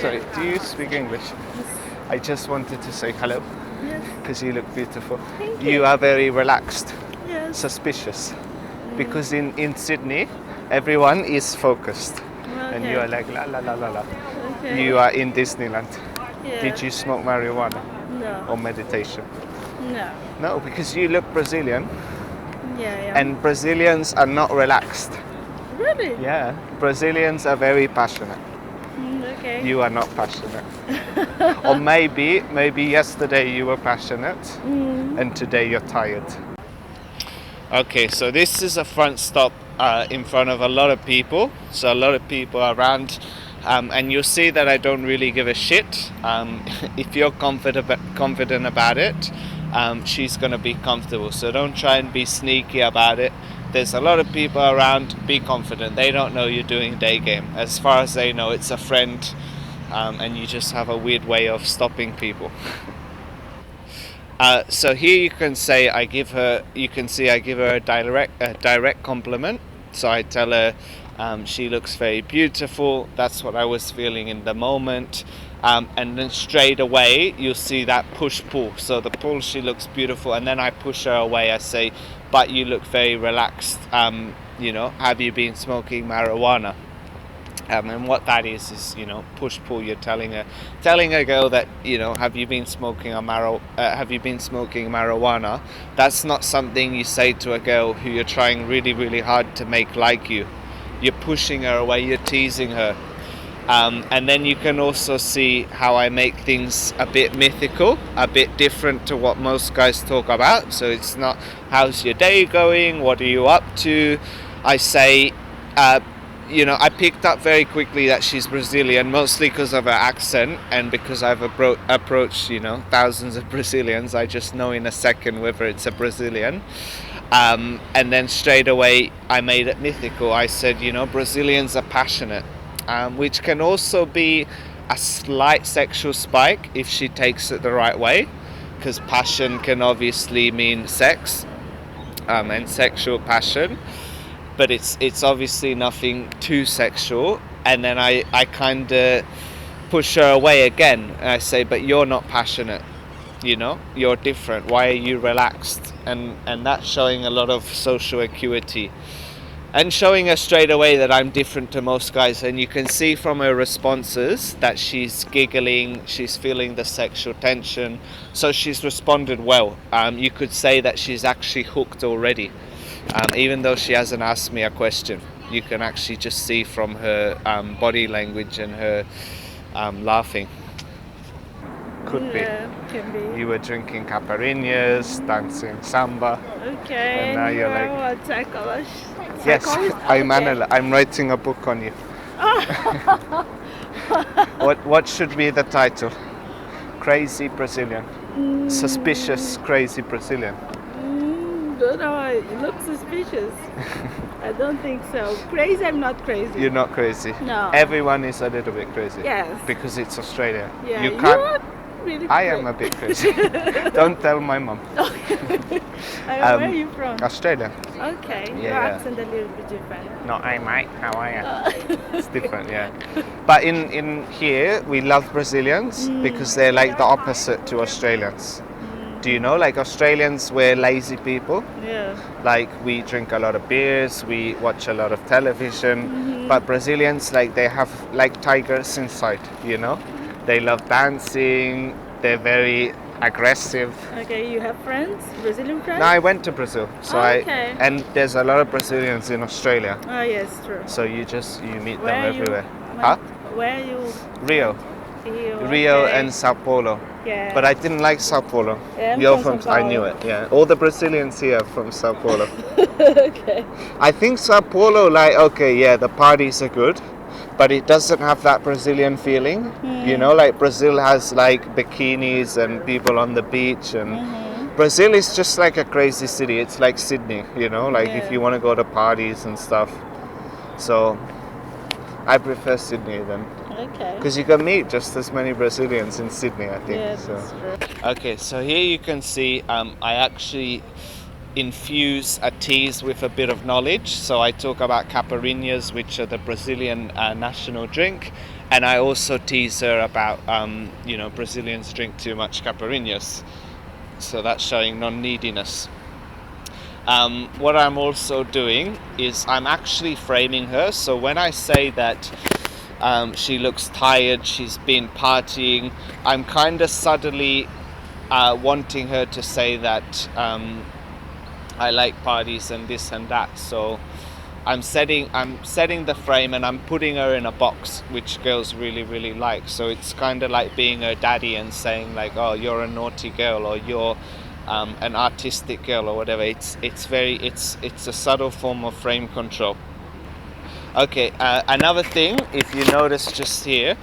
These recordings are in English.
Sorry, do you speak English? I just wanted to say hello Yes. because you look beautiful. Thank You you. are very relaxed, Yes. suspicious. Because in Sydney, everyone is focused. And you are like la la la la la. Okay. You are in Disneyland. Yeah. Did you smoke marijuana No. or meditation? No. No, because you look Brazilian Yeah. and Brazilians are not relaxed. Really? Yeah, Brazilians are very passionate. Okay. You are not passionate. Or maybe yesterday you were passionate and today you're tired. Okay, so this is a front stop in front of a lot of people. So a lot of people are around. And you'll see that I don't really give a shit. If you're confident about it, she's going to be comfortable. So don't try and be sneaky about it. There's a lot of people around. Be confident. They don't know you're doing day game. As far as they know, it's a friend, and you just have a weird way of stopping people. So here you can say you can see I give her a direct compliment. So I tell her she looks very beautiful. That's what I was feeling in the moment. And then straight away you'll see that push-pull. So the pull, she looks beautiful, and then I push her away. I say, but you look very relaxed. Have you been smoking marijuana? And what that is push-pull. You're telling a girl that have you been smoking marijuana? That's not something you say to a girl who you're trying really, really hard to make like you. You're pushing her away. You're teasing her. And then you can also see how I make things a bit mythical, a bit different to what most guys talk about. So it's not, how's your day going? What are you up to? I say, I picked up very quickly that she's Brazilian, mostly because of her accent and because I've approached, thousands of Brazilians. I just know in a second whether it's a Brazilian. And then straight away I made it mythical. I said, Brazilians are passionate. Which can also be a slight sexual spike if she takes it the right way, because passion can obviously mean sex and sexual passion, but it's obviously nothing too sexual. And then I kind of push her away again and I say, but you're not passionate, you're different. Why are you relaxed? And that's showing a lot of social acuity. And showing her straight away that I'm different to most guys. And you can see from her responses that she's giggling, she's feeling the sexual tension. So she's responded well. You could say that she's actually hooked already. Even though she hasn't asked me a question. You can actually just see from her body language and her laughing. Could be. Can be. You were drinking caipirinhas, dancing samba. Okay. And now you're like... Yes, I'm writing a book on you. What should be the title? Crazy Brazilian. Suspicious crazy Brazilian. Don't know. It looks suspicious. I don't think so. Crazy, I'm not crazy. You're not crazy? No. Everyone is a little bit crazy. Yes. Because it's Australia. Yeah, You can't... You're really I am a bit crazy. Don't tell my mum. Where are you from? Australia. Okay. Yeah, Your yeah. accent a little bit different. No, hey mate, how are you? It's different, yeah. But in here, we love Brazilians because they're like the opposite to Australians. Do you know, like Australians, we're lazy people. Yeah. Like we drink a lot of beers, we watch a lot of television. But Brazilians, like they have like tigers inside, They love dancing, they're very aggressive. Okay, you have friends? Brazilian friends? No, I went to Brazil, so okay. And there's a lot of Brazilians in Australia. Oh yes, true. So you meet Where them everywhere. Where are you? Rio Okay. and Sao Paulo. Yeah. But I didn't like Sao Paulo. Yeah, I'm You're from Sao I knew Paulo. it. Yeah, all the Brazilians here are from Sao Paulo. Okay. I think Sao Paulo, the parties are good, but it doesn't have that Brazilian feeling. Like Brazil has like bikinis and people on the beach, and Brazil is just like a crazy city. It's like Sydney, if you want to go to parties and stuff. So I prefer Sydney then. Okay. Because you can meet just as many Brazilians in Sydney, I think. Yeah, so. that's true. Okay, so here you can see I actually infuse a tease with a bit of knowledge. So I talk about caipirinhas, which are the Brazilian national drink, And I also tease her about, Brazilians drink too much caipirinhas. So that's showing non-neediness. What I'm also doing is I'm actually framing her. So when I say that she looks tired, she's been partying, I'm kind of subtly wanting her to say that I like parties and this and that. So I'm setting the frame, and I'm putting her in a box, which girls really really like. So it's kind of like being her daddy and saying like, oh, you're a naughty girl, or you're an artistic girl, or whatever. It's a subtle form of frame control. Okay, another thing, if you notice just here,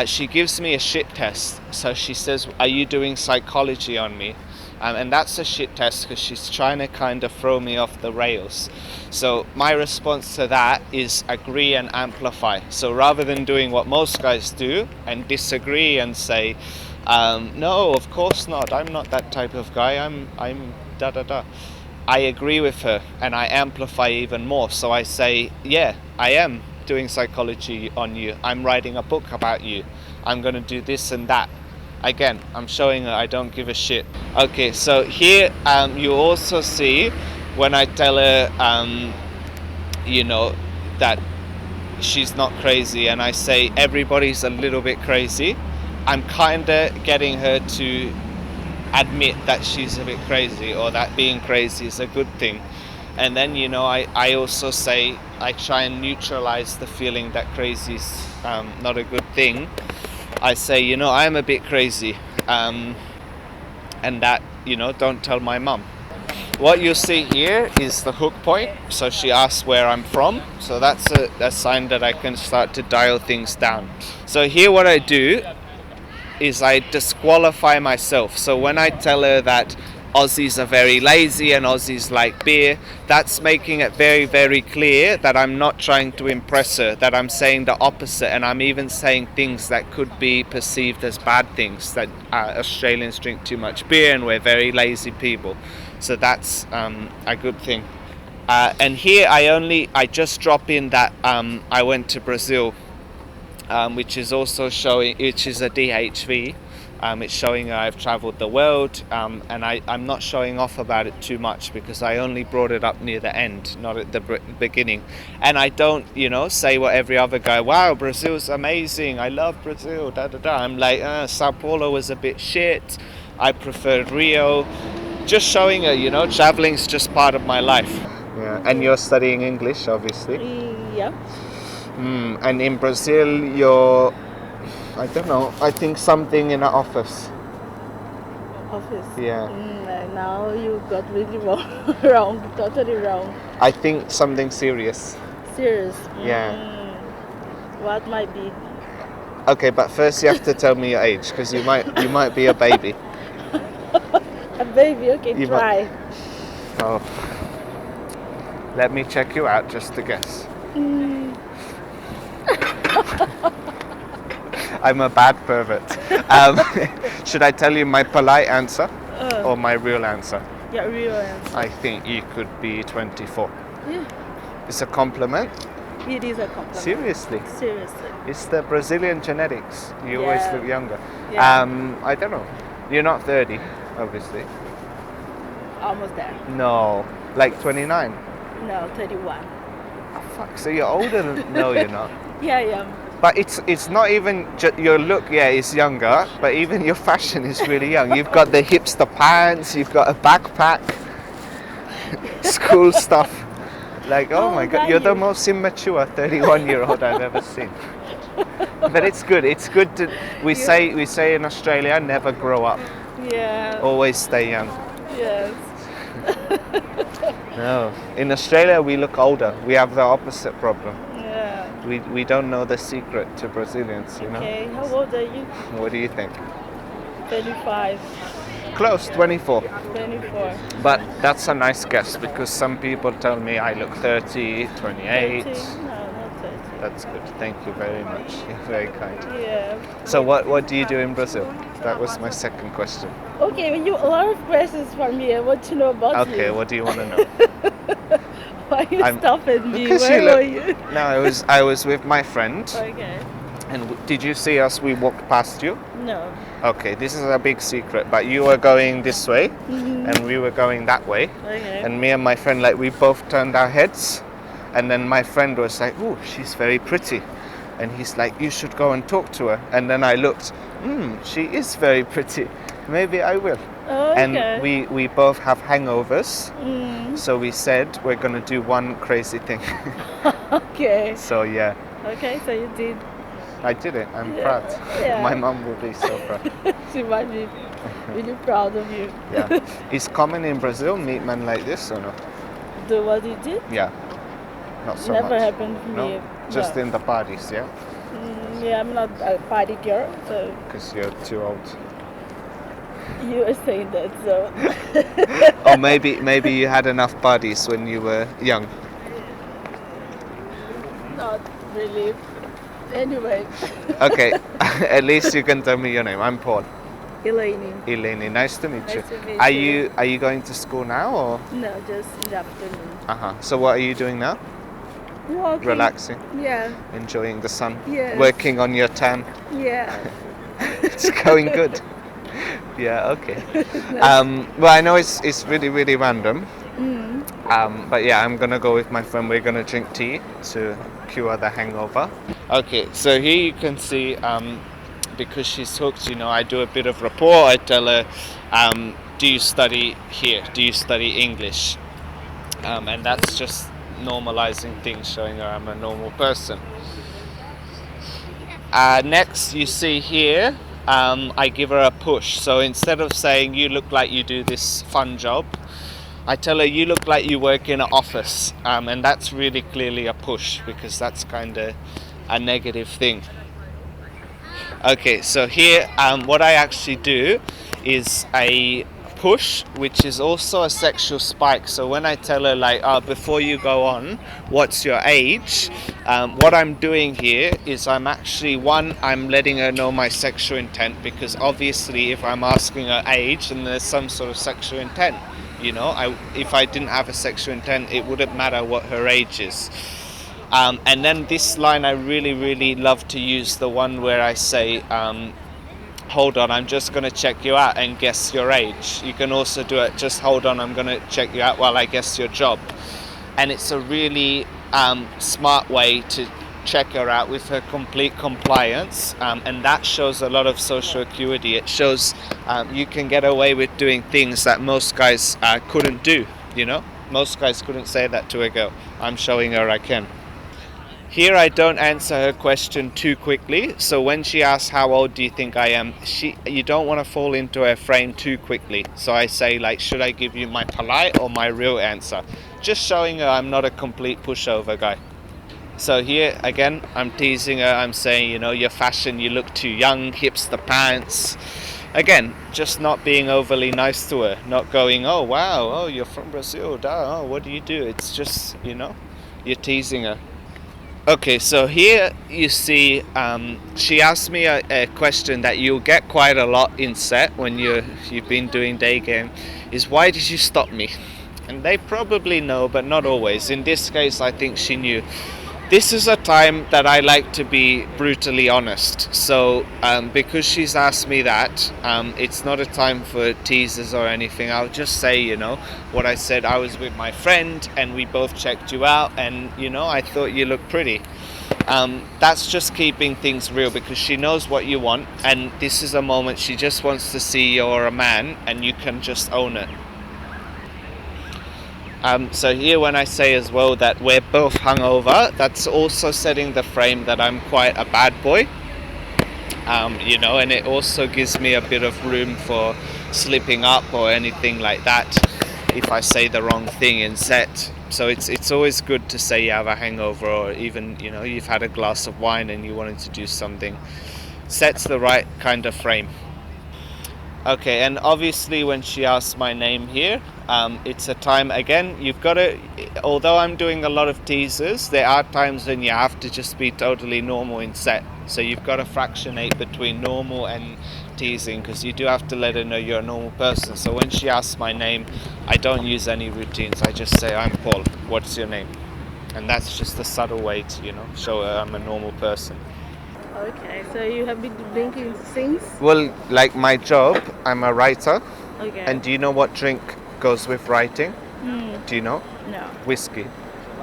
she gives me a shit test. So she says, are you doing psychology on me? And that's a shit test because she's trying to kind of throw me off the rails. So my response to that is agree and amplify. So rather than doing what most guys do and disagree and say, no, of course not, I'm not that type of guy, I'm da da da. I agree with her and I amplify even more. So I say, yeah, I am doing psychology on you. I'm writing a book about you. I'm going to do this and that. Again, I'm showing her I don't give a shit. Okay, so here you also see when I tell her, that she's not crazy, and I say everybody's a little bit crazy. I'm kind of getting her to admit that she's a bit crazy, or that being crazy is a good thing. And then I also say, I try and neutralize the feeling that crazy's not a good thing. I say, I'm a bit crazy, and that, don't tell my mum. What you see here is the hook point. So she asks where I'm from, so that's a sign that I can start to dial things down. So here what I do is I disqualify myself. So when I tell her that Aussies are very lazy and Aussies like beer, that's making it very, very clear that I'm not trying to impress her, that I'm saying the opposite, and I'm even saying things that could be perceived as bad things, that Australians drink too much beer and we're very lazy people. So that's a good thing. And here I just drop in that I went to Brazil, which is also showing, which is a DHV. It's showing I've traveled the world, and I'm not showing off about it too much because I only brought it up near the end, not at the beginning. And I don't, say what every other guy, wow, Brazil's amazing, I love Brazil, da da da. I'm like, Sao Paulo was a bit shit, I preferred Rio. Just showing her, traveling's just part of my life. Yeah, and you're studying English, obviously. Yeah. And in Brazil, you're, I don't know, I think something in an office. Office? Yeah. Now you got really wrong, totally wrong. I think something serious. Serious? Yeah. What might be? Okay, but first you have to tell me your age, because you might be a baby. A baby? Okay, You try. Oh. Let me check you out just to guess. I'm a bad pervert. Should I tell you my polite answer or my real answer? Yeah, real answer. I think you could be 24. Yeah. It's a compliment? It is a compliment. Seriously? Seriously. It's the Brazilian genetics. You always look younger. Yeah. I don't know. You're not 30, obviously. Almost there. No. Like 29? No, 31. Oh, fuck. So you're older than... No, you're not. Yeah, I am. But it's not even your look, is younger, but even your fashion is really young. You've got the hipster pants, you've got a backpack, school stuff. Like, oh my God, you're the most immature 31-year-old I've ever seen. But it's good. It's good to we say in Australia, never grow up. Yeah. Always stay young. Yes. No, in Australia we look older. We have the opposite problem. Yeah. We don't know the secret to Brazilians, Okay, how old are you? What do you think? 25. Close, 24. 24. But that's a nice guess because some people tell me I look 30, 28. 30? No, not 30. That's good. Thank you very much. You're very kind. Yeah. So what do you do in Brazil? That was my second question. Okay, well, a lot of questions for me. I want to know about you. Okay, what do you want to know? Why you stopping me? Because Where were you? No, I was with my friend. Okay. And did you see us? We walked past you. No. Okay, this is a big secret. But you were going this way, Mm-hmm. and we were going that way. Okay. And me and my friend, like, we both turned our heads. And then my friend was like, "Oh, she's very pretty," and he's like, "You should go and talk to her." And then I looked. She is very pretty. Maybe I will. Okay. And we both have hangovers. Mm. So we said we're gonna do one crazy thing. Okay. So yeah, Okay, so you did. I did it. I'm Yeah. proud. Yeah. My mom will be so proud. She might be really proud of you. Yeah. Is common in Brazil meet men like this or no? Do what you did? Yeah. Not so Never much. happened to No? me. Just No. in the parties, yeah? Yeah, I'm not a party girl, so Because you're too old. you were saying that, so. Or maybe you had enough parties when you were young. Not really. Anyway. Okay. At least you can tell me your name. I'm Paul. Elaine. Eleni, nice to meet you. Nice to meet Are you. you going to school now or? No, just in the afternoon. So what are you doing now? Walking. Relaxing, Yeah, enjoying the sun, Yes. working on your tan. yeah. It's going good. Yeah, okay. Well, I know it's really, really random. But yeah, I'm gonna go with my friend. We're gonna drink tea to cure the hangover. Okay, so here you can see, because she's hooked, I do a bit of rapport. I tell her, do you study here? Do you study English? And that's just normalizing things, showing her I'm a normal person. Next, you see here, I give her a push. So instead of saying, you look like you do this fun job, I tell her, you look like you work in an office. And that's really clearly a push, because that's kind of a negative thing. Okay, so here, what I actually do is a push, which is also a sexual spike. So when I tell her, like, before you go on, what's your age? What I'm doing here is I'm letting her know my sexual intent, because obviously if I'm asking her age, then there's some sort of sexual intent. If I didn't have a sexual intent, it wouldn't matter what her age is. And then this line I really, really love to use, the one where I say, hold on, I'm just going to check you out and guess your age. You can also do it, just hold on, I'm going to check you out while I guess your job. And it's a really smart way to check her out with her complete compliance, and that shows a lot of social acuity. It shows you can get away with doing things that most guys couldn't do. Most guys couldn't say that to a girl. I'm showing her I can. Here I don't answer her question too quickly, so when she asks how old do you think I am, you don't want to fall into her frame too quickly. So I say, like, should I give you my polite or my real answer? Just showing her I'm not a complete pushover guy. So here again, I'm teasing her, I'm saying, your fashion, you look too young, hipster pants. Again, just not being overly nice to her, not going, oh wow, oh you're from Brazil, oh what do you do? It's just, you're teasing her. Okay, so here you see, she asked me a question that you'll get quite a lot in set when you've been doing day game, is why did you stop me? And they probably know, but not always. In this case, I think she knew. This is a time that I like to be brutally honest. So because she's asked me that, it's not a time for teasers or anything. I'll just say, what I said. I was with my friend and we both checked you out, and I thought you looked pretty. That's just keeping things real, because she knows what you want, and this is a moment she just wants to see you're a man and you can just own it. So here when I say as well that we're both hungover, that's also setting the frame that I'm quite a bad boy. And it also gives me a bit of room for slipping up or anything like that if I say the wrong thing in set. So it's always good to say you have a hangover, or even you've had a glass of wine and you wanted to do something. Sets the right kind of frame. Okay, and obviously when she asks my name here, it's a time, again, you've got to, although I'm doing a lot of teasers, there are times when you have to just be totally normal in set. So you've got to fractionate between normal and teasing, because you do have to let her know you're a normal person. So when she asks my name, I don't use any routines. I just say, I'm Paul, what's your name? And that's just a subtle way to, show her I'm a normal person. Okay, so you have been drinking since? Well, like my job, I'm a writer. Okay. And do you know what drink goes with writing? Do you know? No. Whiskey.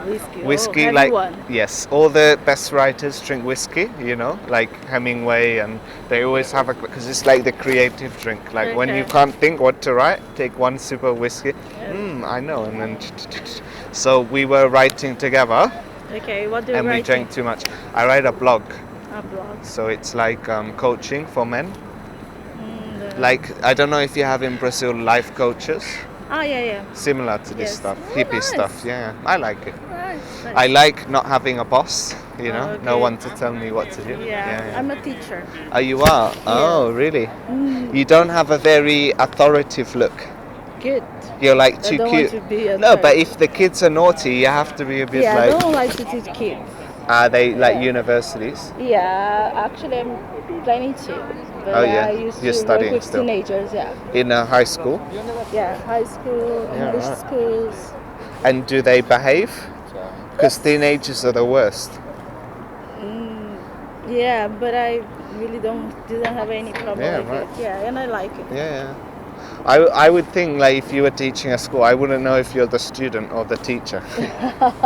Whiskey. Whiskey, Oh, like, everyone. yes, all the best writers drink whiskey, you know, like Hemingway, and they always have a, because it's like the creative drink. Like when you Okay. can't think what to write, take one sip of whiskey. I know, and then. So we were writing together, Okay, what do you and we write? drank too much. I write a blog, A blog. so it's like coaching for men. Mm, Like, I don't know if you have in Brazil life coaches, oh, yeah. similar to this Yes. stuff, Oh, hippie nice. stuff. Yeah, I like it. Nice. I like not having a boss, you know, no okay. one to tell me what to do. Yeah, I'm a teacher. Oh, you are? Oh, really? You don't have a very authoritative look. Good. You're like I too don't cute. want to be a No, but third. if the kids are naughty, you have to be a bit Yeah, like. I don't like to teach kids. Are they like Yeah. universities? Yeah, actually I'm planning to. But Oh, yeah. I used You're to studying work with still? teenagers, yeah. In a high school? Yeah, high school, Yeah, English right. schools. And do they behave? Because teenagers are the worst. Yeah, but I really didn't have any problem Yeah, with right. it. Yeah, and I like it. Yeah. I would think like if you were teaching a school, I wouldn't know if you're the student or the teacher.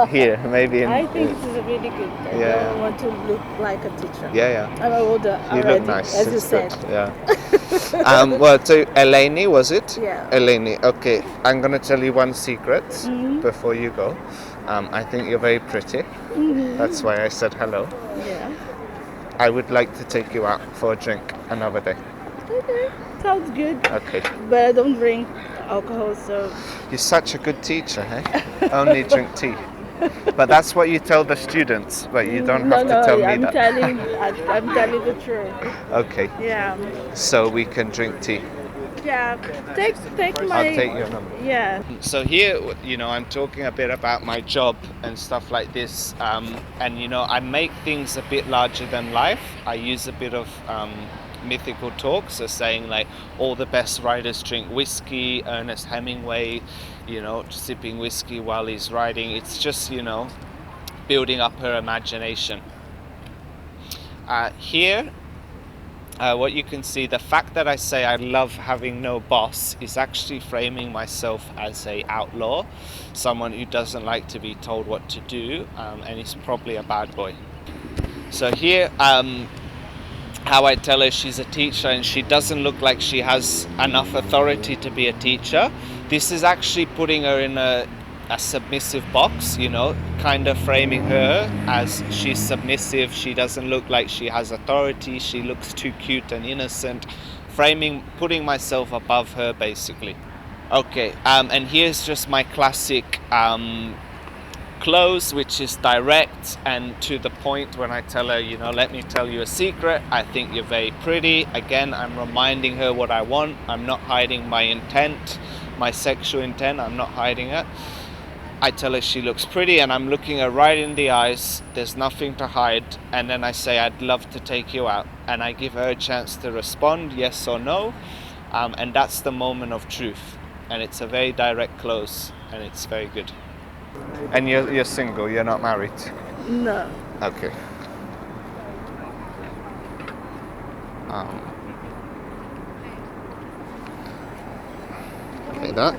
Here, maybe. I think it is really good. I Yeah. don't want to look like a teacher. Yeah. I'm older You already, look nice. as you It's said. good. Yeah. Well, to Eleni, was it? Yeah. Eleni. Okay. I'm gonna tell you one secret Mm-hmm. before you go. I think you're very pretty. That's why I said hello. Yeah. I would like to take you out for a drink another day. Okay. Sounds good. Okay. But I don't drink alcohol, so You're such a good teacher, hey? Only drink tea. But that's what you tell the students, but you don't have to tell me I'm that. I'm telling the truth. Okay. Yeah. So we can drink tea. Yeah. Take my. I'll take your number. Yeah. So here, you know, I'm talking a bit about my job and stuff like this, and you know, I make things a bit larger than life. I use a bit of mythical talk, so saying like all the best writers drink whiskey, Ernest Hemingway, you know, sipping whiskey while he's writing. It's just, you know, building up her imagination. Here, what you can see, the fact that I say I love having no boss is actually framing myself as a outlaw, someone who doesn't like to be told what to do, and is probably a bad boy. So here, how I tell her she's a teacher and she doesn't look like she has enough authority to be a teacher. This is actually putting her in a submissive box, you know, kind of framing her as she's submissive, she doesn't look like she has authority, she looks too cute and innocent, putting myself above her basically. Okay, and here's just my classic close, which is direct and to the point when I tell her, you know, let me tell you a secret, I think you're very pretty. Again, I'm reminding her what I want. I'm not hiding my intent, my sexual intent, I'm not hiding it. I tell her she looks pretty and I'm looking her right in the eyes, there's nothing to hide, and then I say I'd love to take you out, and I give her a chance to respond yes or no, and that's the moment of truth, and it's a very direct close and it's very good. And you're single, you're not married? No. Okay. Okay, that?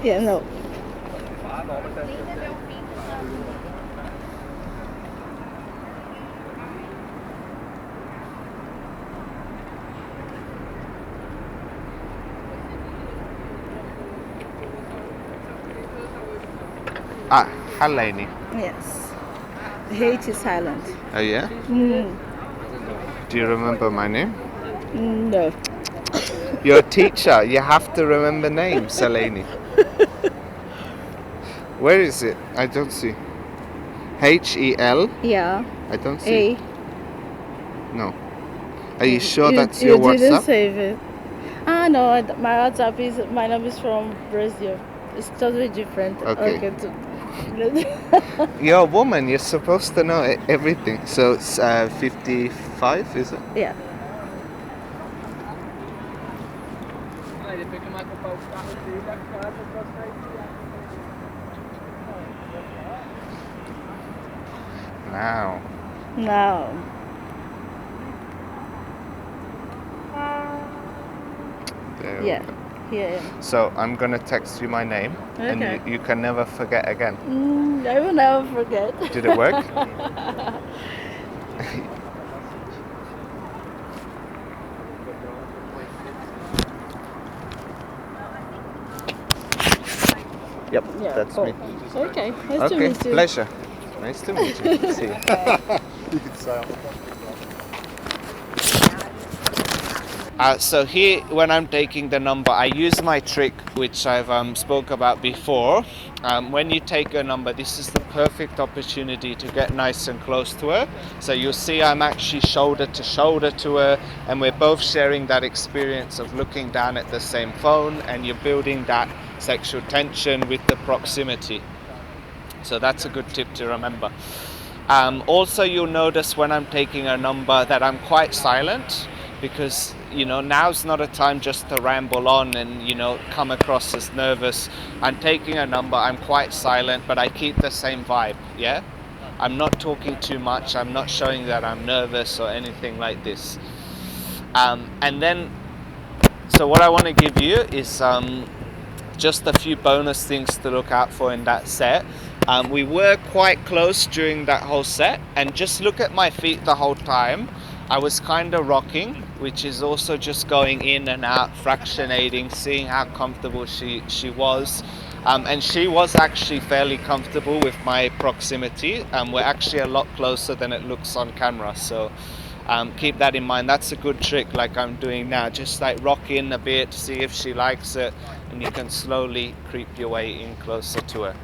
Yeah, no. Helene. Yes. H is silent. Oh yeah? Mm. Do you remember my name? No. You're a teacher, you have to remember names, Eleni. Where is it? I don't see. H-E-L? Yeah. I don't see. A. No. Are you sure that's your You didn't WhatsApp? save it. No, my WhatsApp is, my number is from Brazil. It's totally different. Okay. You're a woman, you're supposed to know everything. So it's 55, is it? Yeah. Now. Now. Yeah. Yeah. So I'm gonna text you my name, and Okay. you can never forget again. I will never forget. Did it work? Yep, Yeah. that's cool. me. Okay. Nice to Okay, meet you. pleasure. Nice to meet you. See you. So here, when I'm taking the number, I use my trick, which I've spoke about before. When you take a number, this is the perfect opportunity to get nice and close to her. So you'll see I'm actually shoulder to her, and we're both sharing that experience of looking down at the same phone, and you're building that sexual tension with the proximity. So that's a good tip to remember. Also, you'll notice when I'm taking a number that I'm quite silent, because now's not a time just to ramble on and come across as nervous. I'm taking a number, I'm quite silent, but I keep the same vibe. Yeah, I'm not talking too much, I'm not showing that I'm nervous or anything like this. And then, so what I want to give you is just a few bonus things to look out for in that set. We were quite close during that whole set, and just look at my feet the whole time. I was kind of rocking, which is also just going in and out, fractionating, seeing how comfortable she was. And she was actually fairly comfortable with my proximity. We're actually a lot closer than it looks on camera, so keep that in mind. That's a good trick, like I'm doing now. Just like rock in a bit, see if she likes it, and you can slowly creep your way in closer to her.